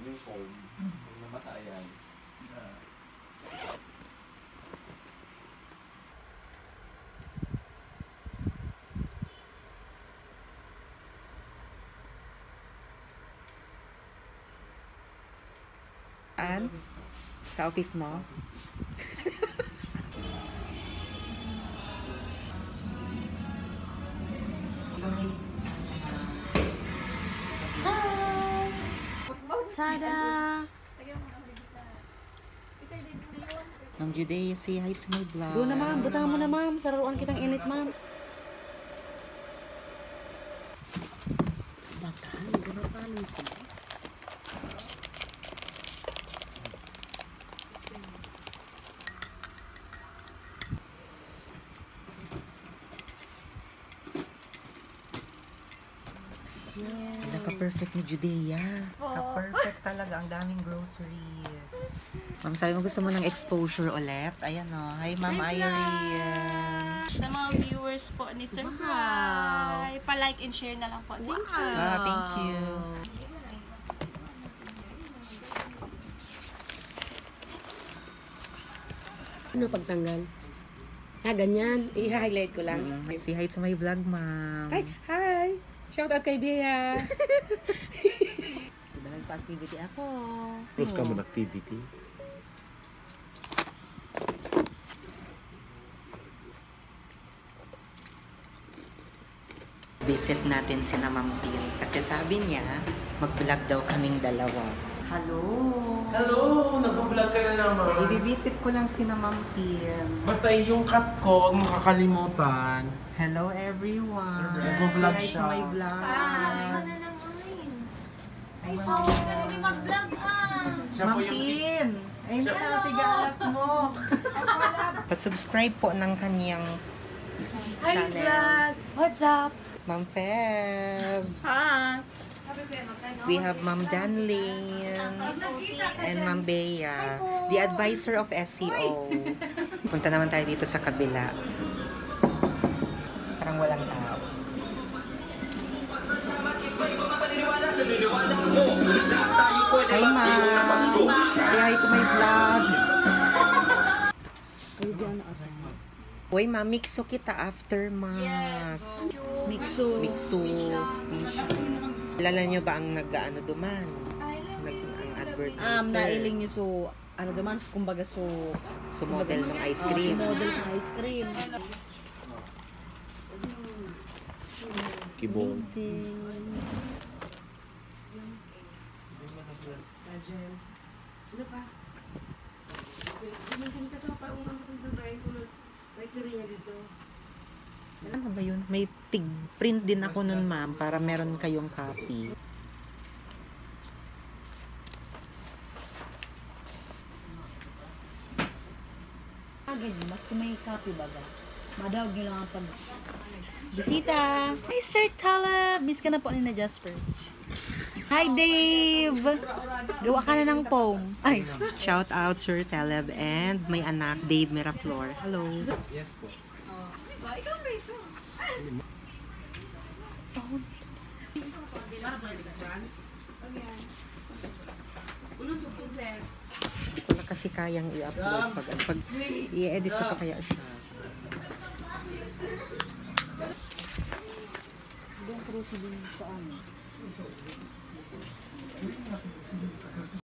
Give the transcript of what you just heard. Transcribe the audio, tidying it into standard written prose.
yung foam. Yung namasayan. An? Sa office mo? Hi! Tada! Ma'am Judea, say hi to my vlog. Doon na ma'am, butang mo na ma'am. Sararuan kitang init ma'am. Batan, gano'n pa nun siya. Ka-perfect ni Judea. Ka-perfect talaga. Ang daming groceries. Ma'am, sabi mo gusto mo ng exposure ulit? Ayan o. Hi, Ma'am Irene. Sa mga viewers po ni Sir Hi. Pa-like and share na lang po. Thank you. Thank you. Ano pagtanggal? Ganyan. I-highlight ko lang. Say hi to my vlog, Ma'am. Hi! Shout out kay Bea! Nagpa-activity ako. Close ka mo activity. Visit natin si Ma'am Tin kasi sabi niya mag-vlog daw kaming dalawa. Hello! Hello! Nag-vlog ka na naman. I-visit ko lang si Ma'am Tin. Basta yung cut ko, huwag mong kakalimutan. Hello everyone! Nag-vlog Say hi to siya. my vlog. Ay, power ka rin mag-vlog Siya Ma'am po yung... Tin! Ay, natigalat mo! Pa-subscribe po ng kanyang channel. What's up? Ma'am Feb! Hi! We have Ma'am Danlin and Ma'am Bea, the advisor of SEO. Punta naman tayo dito sa kabila. Parang walang tao. Hi Ma'am! Say hi to my vlog! Uy Ma'am, mixo kita after Mass. Mixo. Mixo. Alala nyo ba ang nag-ano duman? Ang advertiser. Nailing niyo so, ano naman, kumbaga so... Model ng ice cream. Model ng ice cream. Kibon. Ano ba yun? May print din ako nun ma'am para meron kayong copy. Mas may copy baga. Madawag nyo lang ang pag... Bisita! Hi Sir Taleb! Miss ka na po ni na Jasper. Hi Dave! Gawa ka na ng poem. Ay! Shout out Sir Taleb and my anak Dave Miraflor. Hello! Yes po. Hindi ko na kasi kayang i-upload pag i-edit ko pa kaya siya. Doon cruise din sa ano.